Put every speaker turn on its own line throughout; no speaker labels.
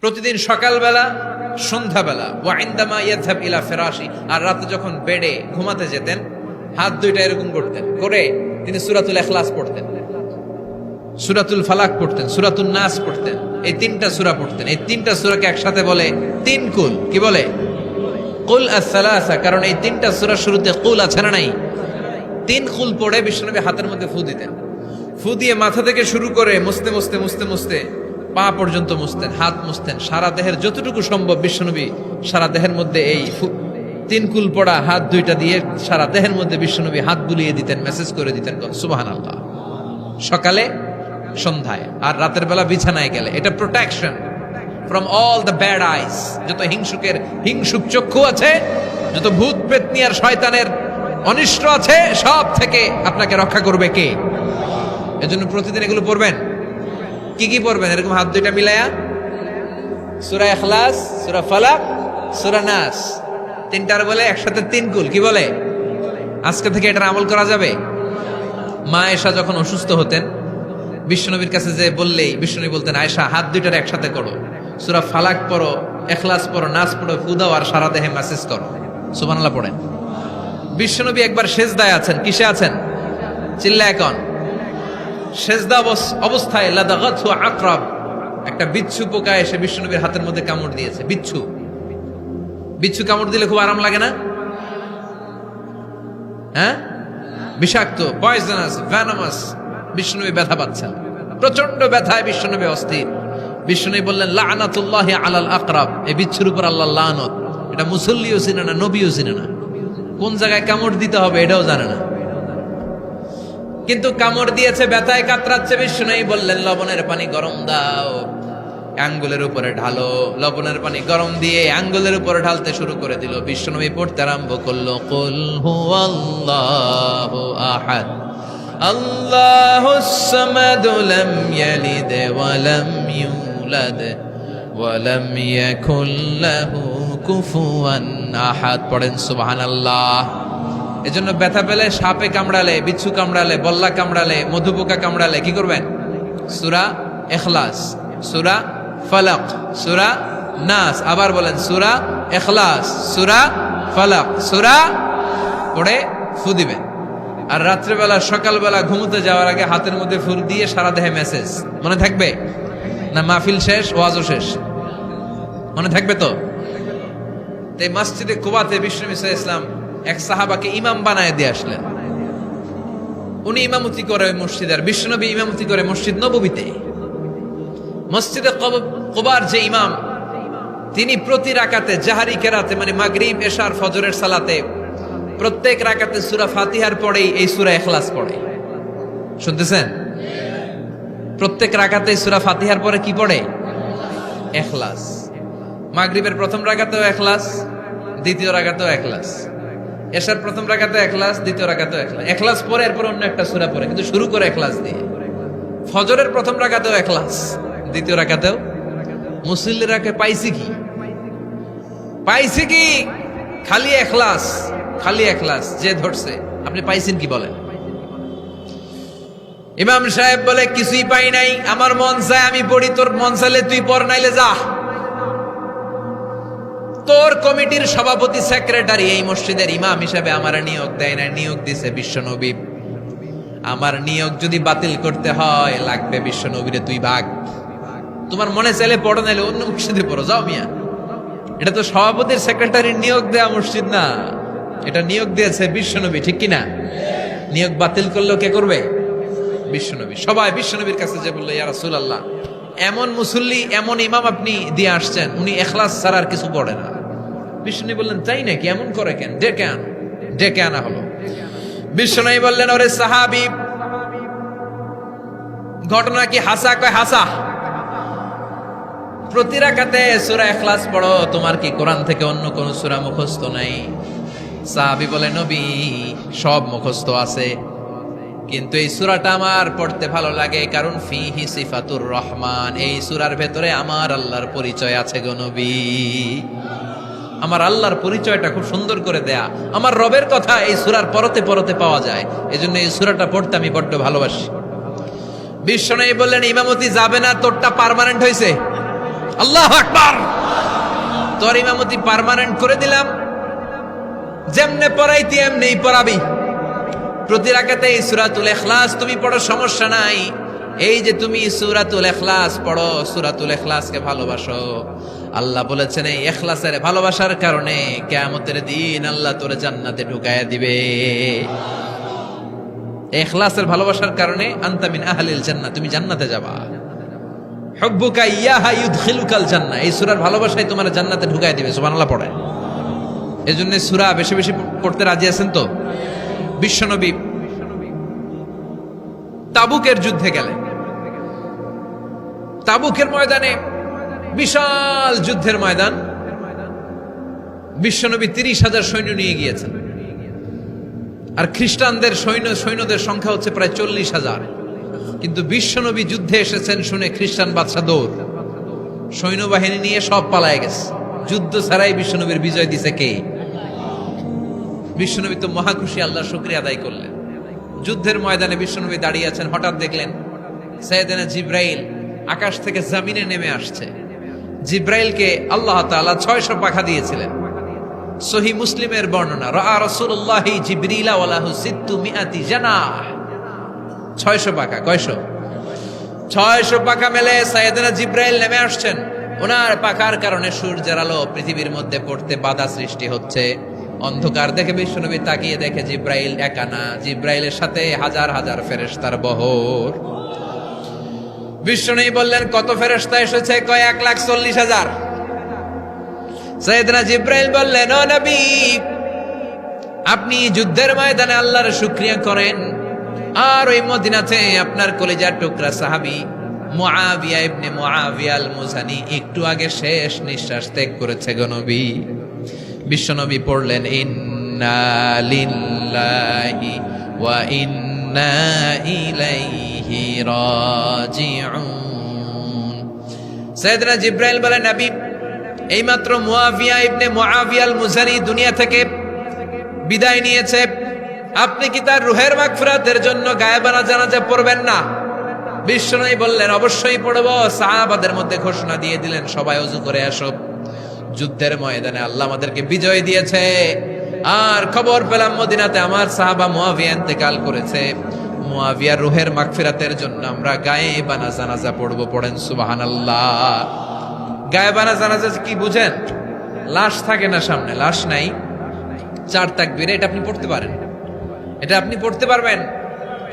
প্রতিদিন সকালবেলা, সন্ধ্যাবেলা, ওয়া ইনদামা ইয়াযহাব ইলা ফিরাশি, আর রাতে যখন বেডে ঘুমাতে যেতেন হাত দুইটা এরকম করতেন, করে তিনি সূরাতুল ইখলাস পড়তেন, সূরাতুল ফালাক পড়তেন, সূরাতুন নাস পড়তেন। এই তিনটা সূরা পড়তেন। এই তিনটা সূরাকে একসাথে বলে তিন কুল। কি বলে? কুল আস-সালাসা। কারণ এই তিনটা সূরার শুরুতে কুল আছে না নাই? তিন কুল পড়ে বিশ্বনবী হাতের মধ্যে ফু দিতেন। ফু দিয়ে মাথা থেকে শুরু করে মুছতে মুছতে মুছতে মুছতে পা পর্যন্ত মুছতেন, হাত মুছতেন, সারা দেহের যতটুকু সম্ভব বিশ্বনবী সারা দেহের মধ্যে এই তিন কুল পড়া হাত দুইটা দিয়ে সারা দেহের মধ্যে বিশ্বনবী হাত বুলিয়ে দিতেন, মেসেজ করে দিতেন সুবহানাল্লাহ। সকালে, সন্ধ্যায়, আর রাতের বেলা বিছানায় গেলে। এটা protection from all the bad আইস। যত হিংসুক চক্ষু আছে, যত ভূত পেতনি আর শয়তানের অনিষ্ট আছে, সব থেকে আপনাকে রক্ষা করবে কে? এজন্য প্রতিদিন এগুলো পড়বেন। কি কি পড়বেন? এরকম হাত দুইটা মিলায়া সূরা ইখলাস, সূরা ফালাক, সূরা নাস, তিনটার বলে একসাথে তিন কুল। কি বলে? আজকে থেকে এটার আমল করা যাবে। মা আয়েশা যখন অসুস্থ হতেন বিশ্বনবীর কাছে যে বললেই বিশ্বনবী বলতেন, আয়েশা হাত দুইটার একসাথে করো, সূরা ফালাক পড়ো, ইখলাস পড়ো, নাস পড়ো, ফু দাও আর সারা দেহে মেসেজ করো। সুবহানাল্লাহ পড়েন। বিশ্বনবী একবার সেজদায় আছেন। কিসে আছেন? চিল্লা এখন। সেজদা অবস্থায় লাদাগাতহু আকরাব, একটা বিচ্ছু পোকা এসে বিশ্বনবীর হাতের মধ্যে কামড় দিয়েছে। বিচ্ছু কামড় দিলে খুব আরাম লাগে না? হ্যাঁ, বিষাক্ত, পয়জনাস, ভ্যানামাস। বিশ্বনবী ব্যথা পাচ্ছেন, প্রচন্ড ব্যথায় বিশ্বনবী অস্থির। বিশ্বনবী বললেন, লাআনাতুল্লাহি আলাল আকরাব, এই বিচ্ছুর উপর আল্লাহর লানত। এটা মুসল্লিও চিনে না, নবীও চিনে না, কোন জায়গায় কামড় দিতে হবে এটাও জানে না, কিন্তু কামড় দিয়েছে, ব্যথায় কাতরাচ্ছে। বিশ্বনবী বললেন, লবণের পানি গরম দাও, আঙ্গুলের উপরে ঢালো। লবণের পানি গরম দিয়ে আঙ্গুলের উপরে ঢালতে শুরু করে দিল। বিশ্বনবী পড়তে আরম্ভ করলো, কুল হুয়াল্লাহু আহাদ আল্লাহুস সামাদ লাম ইয়ালিদ ওয়া লাম ইউলাদ ওয়া লাম ইয়াকুল লাহু কুফুয়ান আহাদ। পড়েন সুবহানাল্লাহ। এজন্য ব্যথা পেলে, সাপে কামড়ালে, বিচ্ছু কামড়ালে, বল্লা কামড়ালে, মধুপোকা কামড়ালে কি করবেন? সূরা ইখলাস, সূরা ফালাক, সূরা নাস। আবার বলেন, সূরা ইখলাস, সূরা ফালাক, সূরা পড়ে ফু দিবেন। আর রাত্রেবেলা, সকালবেলা ঘুমোতে যাওয়ার আগে হাতের মধ্যে ফুল দিয়ে সারা দেহে মেসেজ। মনে থাকবে না? মাহফিল শেষ, ওয়াজও শেষ, মনে থাকবে তো? এই মসজিদে কুবাতে বিশ্বনবী সাল্লাল্লাহু আলাইহি ওয়াসাল্লাম এক সাহাবাকে ইমাম বানায় দিয়ে আসলেন। উনি ইমামতি করে মসজিদে, আর বিশ্বনবী ইমামতি করে মসজিদ নববীতে। মসজিদে কুবার যে ইমাম, তিনি প্রতি রাকাতে জাহারি কেরাতে, মানে মাগরিব, এশার, ফজরের সালাতে প্রত্যেক রাকাতে সূরা ফাতিহার পরেই এই সূরা ইখলাস পড়ে। শুনতেছেন? প্রত্যেক রাকাতে সূরা ফাতিহার পরে কি পড়ে? ইখলাস। মাগরিবের প্রথম রাকাতেও ইখলাস, দ্বিতীয় রাকাতেও ইখলাস, এশার প্রথম রাকাতে ইখলাস, দ্বিতীয় রাকাতেও ইখলাস। ইখলাস পরে এরপর অন্য একটা সূরা পড়ে, কিন্তু শুরু করে ইখলাস দিয়ে। ফজরের প্রথম রাকাতেও ইখলাস, দ্বিতীয় রাকাতেও। মুসল্লিরাকে পাইছি কি? পাইছি কি? খালি ইখলাস, খালি ইখলাস। যে ধরছে, আপনি পাইছেন কি বলেন? ইমাম সাহেব বলে, কিছুই পাই নাই, আমার মন চায় আমি পড়ি, তোর মন চাইলে তুই পড়, নাইলে যা। তোর কমিটির সভাপতি, সেক্রেটারি, এই মসজিদের ইমাম হিসেবে আমার নিয়োগ দেয় না, নিয়োগ দিছে বিশ্বনবী। আমার নিয়োগ যদি বাতিল করতে হয়, লাগবে বিশ্বনবীরে তুই ভাগ। তোমার মনে চাইলে পড়ো, নাইলে অন্য মসজিদে পড়ো, যাও মিয়া। এটা তো সভাপতির, সেক্রেটারির নিয়োগ দেয়া মসজিদ না, এটা নিয়োগ দিয়েছে বিশ্বনবী, ঠিক কিনা? নিয়োগ বাতিল করলেও কে করবে? বিশ্বনবী। সবাই বিশ্বনবীর কাছে যে বললো, ইয়া রাসূলুল্লাহ, এমন মুসল্লি, এমন ইমাম আপনি দিয়ে আসছেন, উনি ইখলাস ছাড়া আর কিছু পড়ে না। বিশ্বনবী বললেন, তাই নাকি? এমন করে কেন? ডেকে আনা হলো। বিশ্বনবী বললেন, ওরে সাহাবী, ঘটনা কি হাসা? কয় হাসা। প্রতি রাকাতে সূরা ইখলাস পড়ো, তোমার কি কোরআন থেকে অন্য কোন সূরা মুখস্থ নাই? সাহাবী বলে, নবী, সব মুখস্থ আছে, কিন্তু এই সূরাটা আমার পড়তে ভালো লাগে, কারণ ফিহি সিফাতুর রহমান, এই সূরার ভেতরে আমার আল্লাহর পরিচয় আছে গো নবী। আমার আল্লাহর পরিচয়টা খুব সুন্দর করে দেয়া, আমার রবের কথা এই সূরার পরতে পরতে পাওয়া যায়, এজন্য এই সূরাটা পড়তে আমি বড্ড ভালোবাসি। বিশ্বনবী বললেন, ইমামতি যাবে না, তোরটা পার্মানেন্ট হয়েছে। আল্লাহু আকবার। তোর ইমামতি পার্মানেন্ট করে দিলাম, যেমনে পড়াইতি এমনিই পড়াবি। প্রতি রাকাতে এই সূরাতুল ইখলাস তুমি পড়ো, সমস্যা নাই। এই যে তুমি সূরাতুল ইখলাস পড়ো, সূরাতুল ইখলাসকে ভালোবাসো, আল্লাহ বলেছেন এই ইখলাসের ভালোবাসার কারণে কিয়ামতের দিন আল্লাহ তোরে জান্নাতে ঢুকায়া দিবে। ইখলাসের ভালোবাসার কারণে আনতা মিন আহলিল জান্নাহ, তুমি জান্নাতে যাবা। হুব্বুকা ইয়াহা ইউদখিলুকাল জান্নাহ, এই সূরার ভালোবাসাই তোমার জান্নাতে ঢুকায়া দিবে। সুবহানাল্লাহ পড়েন। এজন্য সূরা বেশি বেশি পড়তে রাজি আছেন তো? বিশ্বনবী তাবুকের যুদ্ধে গেলেন। তাবুকের ময়দানে বিশাল যুদ্ধের ময়দান, বিশ্বনবী 30,000 সৈন্য নিয়ে গিয়েছেন। আর খ্রিস্টানদের সৈন্যদের সংখ্যা হচ্ছে প্রায় 40,000। কিন্তু বিশ্বনবী যুদ্ধে এসেছেন শুনে খ্রিস্টান বাদশা দৌড়, সৈন্যবাহিনী নিয়ে সব পালায় গেছে। যুদ্ধ ছাড়াই বিশ্বনবীর বিজয় দিছে কে? বিশ্বনবী তো মহা খুশি, আল্লাহর শুকরিয়া আদায় করলেন। যুদ্ধের ময়দানে বিশ্বনবী দাঁড়িয়ে আছেন, হঠাৎ দেখলেন সাইয়েদনা জিব্রাইল আকাশ থেকে জমিনে নেমে আসছে। জিব্রাইলকে আল্লাহ তাআলা 600 পাখা দিয়েছিলেন। সহিহ মুসলিমের বর্ণনা, রাআ রাসূলুল্লাহি জিবরিলা ওয়া লাহু 600 জানাহ। 600 পাখা। কয়শো? 600 পাখা মেলে সাইয়েদনা জিব্রাইল নেমে আসছেন। ওনার পাখার কারণে সূর্যের আলো পৃথিবীর মধ্যে পড়তে বাধা সৃষ্টি হচ্ছে। অন্ধকার দেখে বিশ্বনবী তাকিয়ে দেখে জিব্রাইল একা না, জিব্রাইলের সাথে হাজার হাজার ফেরেশতার বহর। বিশ্বনবী বললেন, কত ফেরেশতা এসেছে? কয় 1,40,000। সাইয়েদনা জিব্রাইল বললেন, ও নবী, আপনি যুদ্ধের ময়দানে আল্লাহর শুকরিয়া করেন, আর ওই মদিনাতে আপনার কলিজার টুকরা সাহাবী মুআবিয়া ইবনে মুআবিয়া আল মুজানি একটু আগে শেষ নিঃশ্বাস ত্যাগ করেছে গো নবী। বিশ্বনবী পড়লেন, ইন্না লিল্লাহি ওয়া ইন্না ইলাইহি রাজিউন। সাইয়েদনা জিব্রাইল বলেন, নবী, এইমাত্র মুআবিয়া ইবনে মুআবিয়া আল মুজানি দুনিয়া থেকে বিদায় নিয়েছে, আপনি কি তার রুহের মাগফিরাতের জন্য গায়েবানা জানাজা পড়বেন না? বিশ্বনবী বললেন, অবশ্যই পড়ব। সাহাবাদের মধ্যে ঘোষণা দিয়ে দিলেন, সবাই ওযু করে আসো। যুদ্ধের ময়দানে আল্লাহ আমাদেরকে বিজয় দিয়েছে, আর খবর পেলাম মদিনাতে আমার সাহাবা মুআবিয়া ইন্তেকাল করেছে। মুআবিয়ার রুহের মাগফিরাতের জন্য আমরা গায়েবানা জানাজা পড়ব। পড়েন সুবহানাল্লাহ। গায়েবানা জানাজা কি বুঝেন? লাশ থাকে না সামনে, লাশ নাই, 4 তাকবীরে এটা আপনি পড়তে পারেন, এটা আপনি পড়তে পারবেন।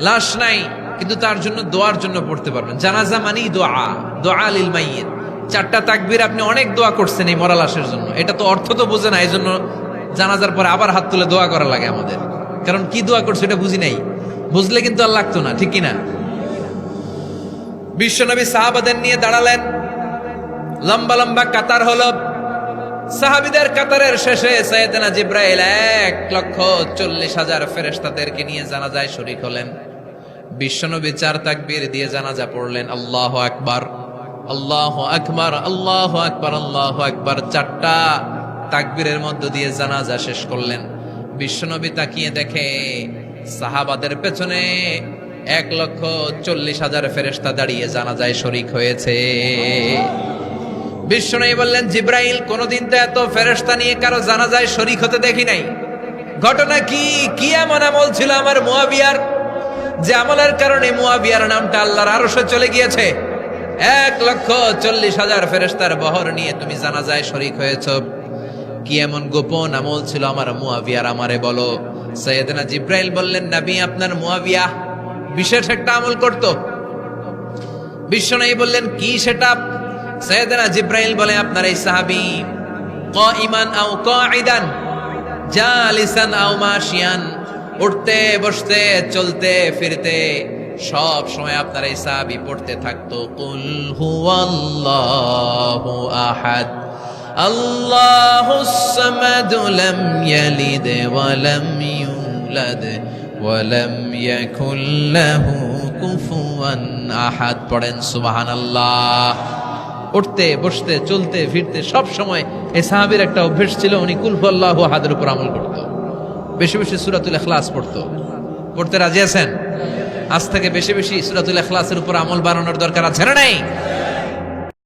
লাশ নাই, কিন্তু তার জন্য দোয়ার জন্য পড়তে পারবেন। জানাজা মানেই দোয়া, দোয়া লিল মাইয়িত। 4টা তাকবীর আপনি অনেক দোয়া করছেন এই মরা লাশের জন্য, এটা তো অর্থ তো বোঝে না, এই জন্য জানাজার পরে আবার হাত তুলে দোয়া করা লাগে আমাদের। কারণ কি দোয়া করছে এটা বুঝি নাই, বুঝলে কিন্তু আর লাগতো না, ঠিক কিনা? বিশ্বনবী সাহাবাদের নিয়ে দাঁড়ালেন, লম্বা লম্বা কাতার হলো। সাহাবীদের কাতারের শেষে সাইয়েদনা জিব্রাইল 1,40,000 ফেরেশতাদেরকে নিয়ে জানাজায় শরীক হলেন। বিশ্বনবী 4 তাকবীর দিয়ে জানাজা পড়লেন, আল্লাহু আকবার, আল্লাহু আকবার, আল্লাহু আকবার, আল্লাহু আকবার। 4টা তাকবীরের মধ্য দিয়ে জানাজা শেষ করলেন। বিশ্বনবী তাকিয়ে দেখে সাহাবাদের পেছনে 1,40,000 ফেরেশতা দাঁড়িয়ে জানাজায় শরীক হয়েছে। বিশ্বনবী বললেন, জিব্রাইল, কোনদিন তো এত ফেরেশতা নিয়ে কারো জানাজায় শরীক হতে দেখি নাই। ঘটনা কি? কি এমন আমল ছিল আমার মুআবিয়ার, যে আমলের কারণে মুআবিয়ার নামটা আল্লাহর আরশে চলে গিয়েছে? 1,40,000 ফেরেশতার বহর নিয়ে তুমি জানাজায় শরীক হয়েছ। কি এমন গোপন আমল ছিল আমার মুআবিয়ার, আমারে বলো। সাইয়েদনা জিব্রাইল বললেন, নবী, আপনার মুআবিয়া বিশেষ একটা আমল করত। বিশ্বনবী বললেন, কি সেটা? সাইয়েদনা জিব্রাইল বলে, আপনার এই সাহাবী কাইমান আও কাঈদান, জালিসান আও মাশিয়ান, উঠতে বসতে চলতে ফিরতে সব সময় আপনার এই সাহাবী পড়তে থাকতো, কুল হুয়াল্লাহু আহাদ, আল্লাহুস সামাদ, লাম ইয়ালিদ ওয়া লাম ইউলাদ ওয়া লাম ইয়াকুল লাহু কুফুয়ান আহাদ। পড়েন সুবহানাল্লাহ। উঠতে বসতে চলতে ফিরতে সব সময় এই সাহাবীর একটা অভ্যাস ছিল, উনি কুল হুয়াল্লাহু আহাদের উপর আমল করত। বেশি বেশি সূরাতুল ইখলাস পড়তো। পড়তে রাজি আছেন? আজ থেকে বেশি বেশি সূরাতুল ইখলাসের উপর আমল বানানোর দরকার আছে না নাই?